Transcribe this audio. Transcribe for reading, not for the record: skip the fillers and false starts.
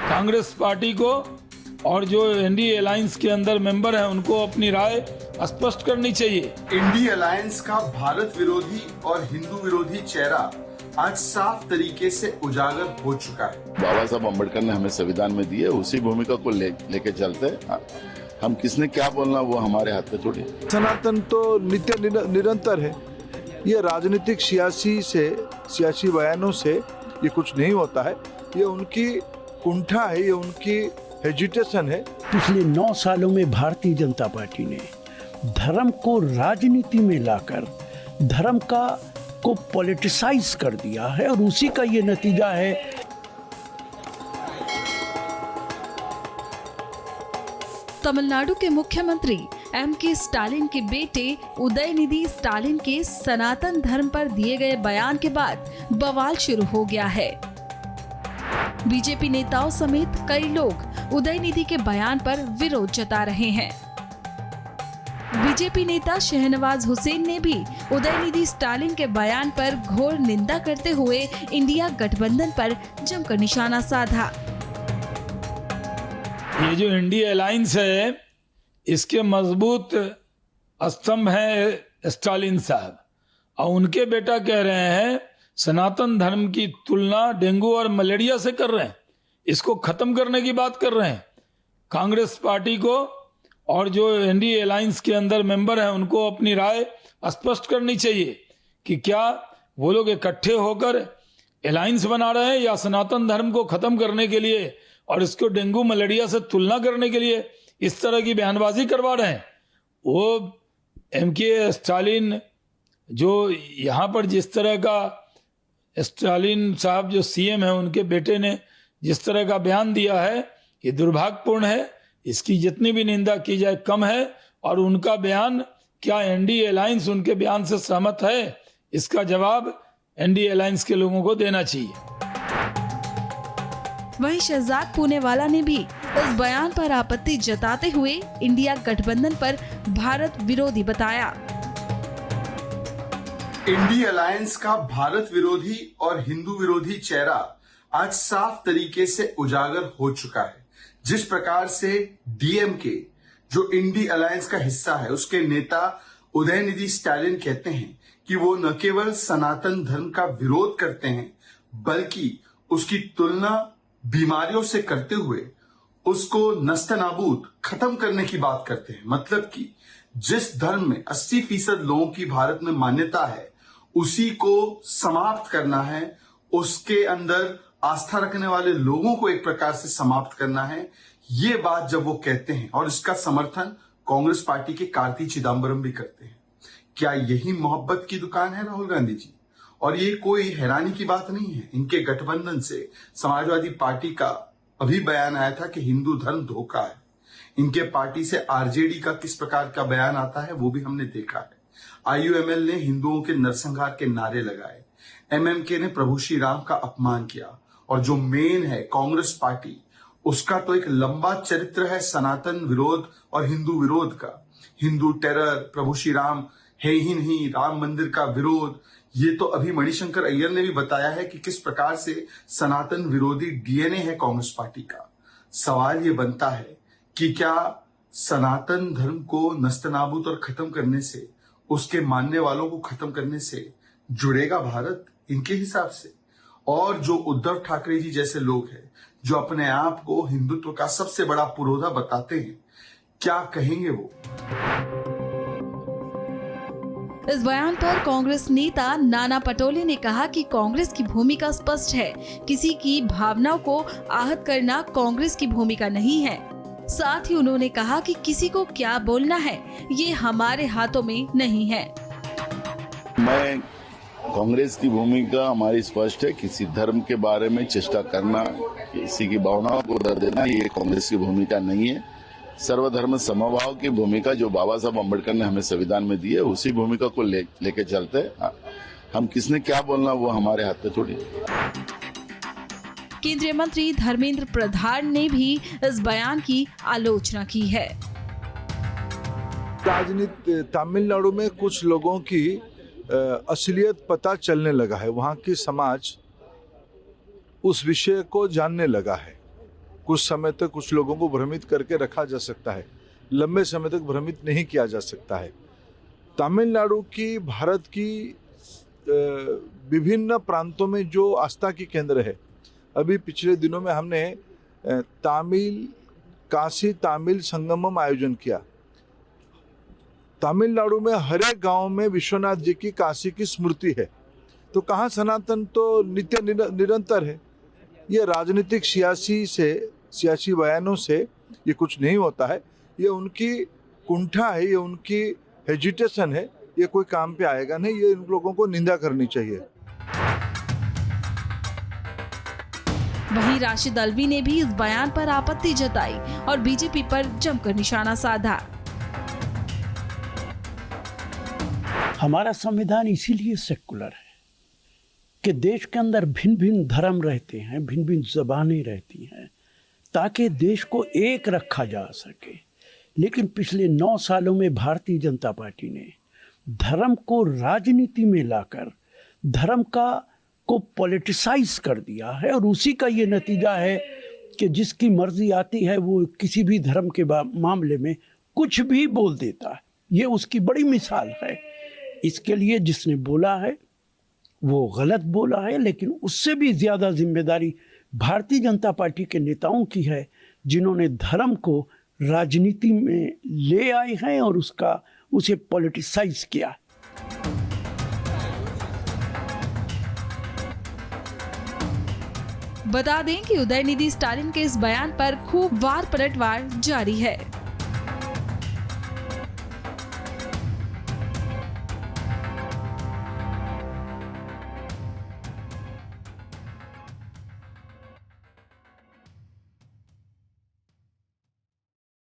Congress party को और जो एनडीए अलायंस के अंदर मेंबर हैं उनको अपनी राय स्पष्ट करनी चाहिए। इंडिया अलायंस का भारत विरोधी और हिंदू विरोधी चेहरा आज साफ तरीके से उजागर हो चुका है। बाबा साहब अम्बेडकर ने हमें संविधान में दिए, उसी भूमिका को लेके चलते हैं। हम किसने क्या बोलना वो हमारे हाथ में थोड़ी। सनातन तो नित्य निरंतर है। ये राजनीतिक सियासी बयानों से ये कुछ नहीं होता है। ये उनकी कुंठा है, ये उनकी हेजिटेशन है। पिछले 9 सालों में भारतीय जनता पार्टी ने धर्म को राजनीति में लाकर धर्म को पॉलिटिसाइज कर दिया है और उसी का ये नतीजा है। तमिलनाडु के मुख्यमंत्री M.K. स्टालिन के बेटे उदयनिधि स्टालिन के सनातन धर्म पर दिए गए बयान के बाद बवाल शुरू हो गया है। बीजेपी नेताओं समेत कई लोग उदयनिधि के बयान पर विरोध जता रहे हैं। बीजेपी नेता शहनवाज हुसैन ने भी उदयनिधि स्टालिन के बयान पर घोर निंदा करते हुए इंडिया गठबंधन पर जमकर निशाना साधा। ये जो इंडिया अलायंस है इसके मजबूत स्तंभ हैं स्टालिन साहब, और उनके बेटा कह रहे हैं सनातन धर्म की तुलना डेंगू और मलेरिया से कर रहे हैं, इसको खत्म करने की बात कर रहे हैं। कांग्रेस पार्टी को और जो एनडीए अलायंस के अंदर मेंबर हैं उनको अपनी राय स्पष्ट करनी चाहिए कि क्या वो लोग इकट्ठे होकर अलायंस बना रहे हैं या सनातन धर्म को खत्म करने के लिए और इसको डेंगू मलेरिया से तुलना करने के लिए इस तरह की बयानबाजी करवा रहे हैं। वो M.K. स्टालिन जो यहाँ पर जिस तरह का स्टालिन साहब जो सीएम है उनके बेटे ने जिस तरह का बयान दिया है ये दुर्भाग्यपूर्ण है। इसकी जितनी भी निंदा की जाए कम है। और उनका बयान, क्या एनडीए अलायंस उनके बयान से सहमत है, इसका जवाब एनडीए अलायंस के लोगों को देना चाहिए। वहीं शहजाद पूनेवाला ने भी इस बयान पर आपत्ति जताते हुए इंडिया गठबंधन पर भारत विरोधी बताया। इंडिया अलायंस का भारत विरोधी और हिंदू विरोधी चेहरा आज साफ तरीके से उजागर हो चुका है। जिस प्रकार से डीएमके जो इंडिया अलायंस का हिस्सा है उसके नेता उदयनिधि स्टालिन कहते हैं कि वो न केवल सनातन धर्म का विरोध करते हैं बल्कि उसकी तुलना बीमारियों से करते हुए उसको नस्तनाबूद खत्म करने की बात करते हैं। मतलब कि जिस धर्म में 80% लोगों की भारत में मान्यता है उसी को समाप्त करना है, उसके अंदर आस्था रखने वाले लोगों को एक प्रकार से समाप्त करना है। ये बात जब वो कहते हैं और इसका समर्थन कांग्रेस पार्टी के कार्ति चिदम्बरम भी करते हैं, क्या यही मोहब्बत की दुकान है राहुल गांधी जी? और ये कोई हैरानी की बात नहीं है। इनके गठबंधन से समाजवादी पार्टी का अभी बयान आया था कि हिंदू धर्म धोखा है। इनके पार्टी से आरजेडी का किस प्रकार का बयान आता है वो भी हमने देखा है। आईयूएमएल ने हिंदुओं के नरसंहार के नारे लगाए, एमएमके ने प्रभु श्री राम का अपमान किया, और जो मेन है कांग्रेस पार्टी उसका तो एक लंबा चरित्र है सनातन विरोध और हिंदू विरोध का। हिंदू टेरर, प्रभु श्री राम है ही नहीं, राम मंदिर का विरोध। ये तो अभी मणिशंकर अय्यर ने भी बताया है कि किस प्रकार से सनातन विरोधी डीएनए है कांग्रेस पार्टी का। सवाल ये बनता है कि क्या सनातन धर्म को नस्तनाबूद और खत्म करने से, उसके मानने वालों को खत्म करने से जुड़ेगा भारत इनके हिसाब से? और जो उद्धव ठाकरे जी जैसे लोग हैं जो अपने आप को हिंदुत्व का सबसे बड़ा पुरोधा बताते हैं, क्या कहेंगे वो? इस बयान पर कांग्रेस नेता नाना पटोले ने कहा कि कांग्रेस की भूमिका स्पष्ट है, किसी की भावनाओं को आहत करना कांग्रेस की भूमिका नहीं है। साथ ही उन्होंने कहा कि किसी को क्या बोलना है ये हमारे हाथों में नहीं है। मैं कांग्रेस की भूमिका हमारी स्पष्ट है, किसी धर्म के बारे में चेष्टा करना, किसी की भावनाओं को दर्द देना, ये कांग्रेस की भूमिका नहीं है। सर्वधर्म समभाव की भूमिका जो बाबा साहब अम्बेडकर ने हमें संविधान में दी है, उसी भूमिका को लेके चलते हैं। हम किसने क्या बोलना वो हमारे हाथ में थोड़ी। केंद्रीय मंत्री धर्मेंद्र प्रधान ने भी इस बयान की आलोचना की है। राजनीति तमिलनाडु में कुछ लोगों की असलियत पता चलने लगा है। वहाँ की समाज उस विषय को जानने लगा है। कुछ समय तक कुछ लोगों को भ्रमित करके रखा जा सकता है, लंबे समय तक भ्रमित नहीं किया जा सकता है। तमिलनाडु की भारत की विभिन्न प्रांतों में जो आस्था की केंद्र है, अभी पिछले दिनों में हमने काशी तमिल संगमम आयोजन किया। तमिलनाडु में हर एक गांव में विश्वनाथ जी की काशी की स्मृति है। तो कहाँ सनातन तो नित्य निरंतर है। ये राजनीतिक सियासी बयानों से ये कुछ नहीं होता है। ये उनकी कुंठा है, ये उनकी हेजिटेशन है, ये कोई काम पे आएगा नहीं। ये इन लोगों को निंदा करनी चाहिए। वहीं राशिद अल्वी ने भी इस बयान पर आपत्ति जताई और बीजेपी पर जमकर निशाना साधा। हमारा संविधान इसीलिए सेकुलर है कि देश के अंदर भिन्न भिन्न धर्म रहते हैं, भिन्न भिन्न ज़बानें रहती हैं, ताकि देश को एक रखा जा सके। लेकिन पिछले 9 सालों में भारतीय जनता पार्टी ने धर्म को राजनीति में लाकर धर्म को पॉलिटिसाइज कर दिया है, और उसी का ये नतीजा है कि जिसकी मर्जी आती है वो किसी भी धर्म के मामले में कुछ भी बोल देता है। ये उसकी बड़ी मिसाल है। इसके लिए जिसने बोला है वो गलत बोला है, लेकिन उससे भी ज़्यादा जिम्मेदारी भारतीय जनता पार्टी के नेताओं की है, जिन्होंने धर्म को राजनीति में ले आए हैं और उसे पॉलिटिसाइज किया। बता दें कि उदयनिधि स्टालिन के इस बयान पर खूब वार पलटवार जारी है।